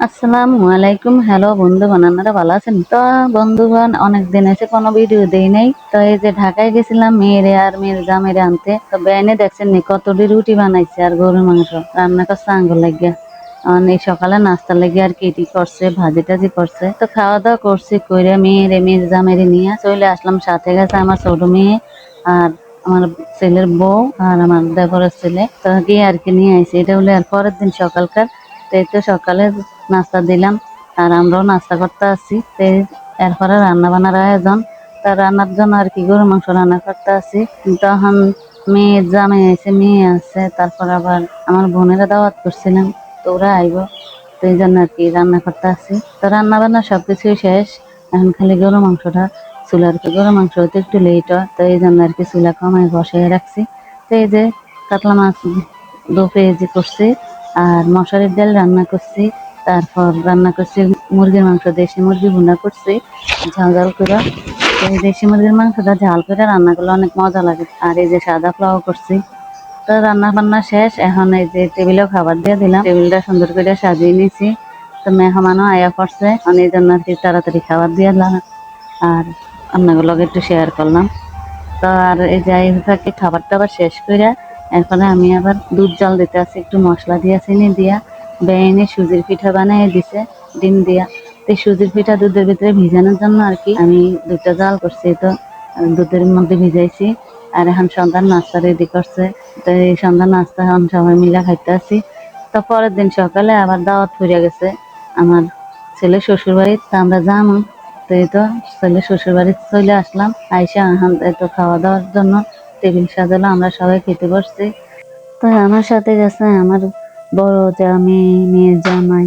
আসসালামু আলাইকুম। হ্যালো বন্ধুগণ, আপনারা ভালো আছেন তো? বন্ধুগণ, অনেকদিন এসে কোনো ভিডিও দেই নাই। তো এই যে ঢাকায় গেছিলাম মেয়েরে আর মেয়ের জামাইরে আনতে, তো বেআইনে দেখছেন নি কতটি রুটি বানাইছে আর গরুর মাংস রান্না করছে আঙ্গুর লাগিয়া। এই সকালে নাস্তা লেগে আর কেটি করছে, ভাজি টাজি করছে। তো খাওয়া দাওয়া করছি, কইরা মেয়ের জামাইরে নিয়ে চলে আসলাম। সাথে গেছে আমার ছোট মেয়ে আর আমার ছেলের বউ আর আমার দেবরের ছেলে। তো গিয়ে আর কি নিয়ে আইসি। এটা হলে আর পরের দিন সকালকার। তো এই তো সকালে নাস্তা দিলাম আর আমরাও নাস্তা করতে আসি। তো এরপরে রান্না বান্নার আয়োজন। তা রান্নার জন্য আর কি গরু মাংস রান্না করতে আসি। তখন মেয়ের জামাই আছে, মেয়ে আছে, তারপর আবার আমার বোনেরা দাওয়াত করছিলাম, তো ওরা আইব। তো এই জন্য আর কি রান্না করতে আসি। তো রান্না বান্না সবকিছুই শেষ, এখন খালি গরু মাংসটা চুলার গরু মাংস হতে একটু লেট হয়, তো এই জন্য আর কি চুলা কমায় বসিয়ে রাখছি। তো এই যে কাতলা মাছ 2 কেজি করছি আর মশারির ডাল রান্না করছি। তারপর রান্না করছি মুরগির মাংস, দেশি মুরগি ভুনা করছি ঝাল ঝাল করে। এই দেশি মুরগির মাংসটা ঝাল করে রান্না করলে অনেক মজা লাগে। আর এই যে সাদা পোলাও করছি। তো রান্না বান্না শেষ, এখন এই যে টেবিলেও খাবার দিয়ে দিলাম, টেবিলটা সুন্দর করে সাজিয়ে নিয়েছি। তো মেহমানও আয়া পড়ছে, এই জন্য আর কি তাড়াতাড়ি খাবার দিয়ে দিলাম আর আপনাদের লগে একটু শেয়ার করলাম। তো আর এই যাই থাকি খাবার টাবার শেষ করে এরপরে আমি আবার দুধ জাল দিতে আছি, একটু মশলা দিয়া চিনি দিয়া বেআইনে সুজির পিঠা বানিয়ে দিছে ডিম দিয়া। তো সুজির পিঠা দুধের ভিতরে ভিজানোর জন্য আর কি আমি দুধটা জাল করছি। তো দুধের মধ্যে ভিজাইছি আর এখন সন্ধ্যার নাস্তা রেডি করছে। তো এই সন্ধ্যার নাস্তা এখন সবাই মিলে খাইতে আছি। তো পরের দিন সকালে আবার দাওয়াত ফুরিয়ে গেছে আমার ছেলে শ্বশুর বাড়ি, তা আমরা যাবো। তো এই তো ছেলে শ্বশুর বাড়ি চলে আসলাম, আইসা এখন তো খাওয়া দাওয়ার জন্য টেবিল সাজালো, আমরা সবাই খেতে বসছি। তো আমার সাথে গেছে আমার বড় জামাই, মেয়ের জামাই,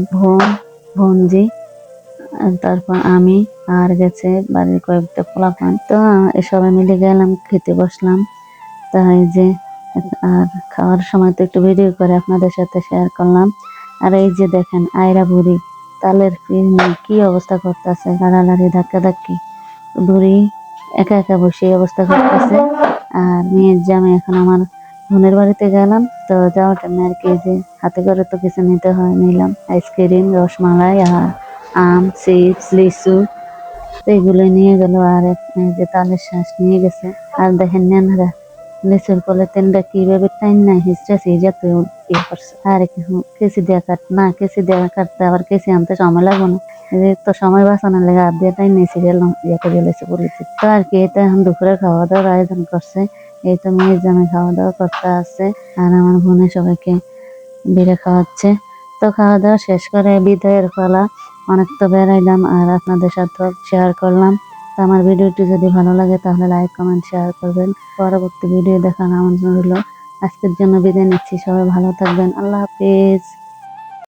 বোনজি, আর তারপর আমি, আর গেছে বাড়ির কয়েকটা পোলাপান। তো সবাই মিলে গেলাম, খেতে বসলাম। তাই যে আর খাওয়ার সময় তো একটু ভিডিও করে আপনাদের সাথে শেয়ার করলাম। আর এই যে দেখেন আয়রা বুড়ি তালের কি অবস্থা করতেছে, লাড়ালাড়ি ধাক্কা ধাক্কি। বুড়ি একা একা বসে অবস্থা করতেছে। আর মেয়ের জামাই এখন আমার বোনের বাড়িতে গেলাম। তো যাওয়ার টাইমে আর কি যে হাতে করে তো কিছু নিতে হয়, নিলাম আইসক্রিম, রসমালাই আর আম, চিপস, লিচু। তো এগুলো নিয়ে গেল। আর যে তালের শ্বাস নিয়ে গেছে। আর দেখেন নেনারা লিচুর পলিথিনটা কিভাবে টাইম না হিস্ট্রা সিজা তো ইয়ে করছে। আর কেসি দেওয়া কাট না, কেসি দেওয়া কাটতে আবার কেসি আনতে সময় লাগবো না, এই তো সময় বাঁচানোর লেগে হাত দিয়ে টাইম নিয়ে সিরিয়াল ইয়ে করে লেছে বলেছি। তো আর কি এটা এখন দুপুরে খাওয়া দাওয়ার আয়োজন করছে। এই তো মেয়ের জামাই খাওয়া দাওয়া করতে আছে আর আমার বোনে সবাইকে বেড়ে খাওয়াচ্ছে। তো খাওয়া দাওয়া শেষ করে বিদায়ের পালা। অনেক তো বেড়াইলাম আর আপনাদের সাথে শেয়ার করলাম। তো আমার ভিডিওটি যদি ভালো লাগে তাহলে লাইক, কমেন্ট, শেয়ার করবেন। পরবর্তী ভিডিও দেখার আমন্ত্রণ রইল। আজকের জন্য বিদায় নিচ্ছি, সবাই ভালো থাকবেন। আল্লাহ হাফিজ।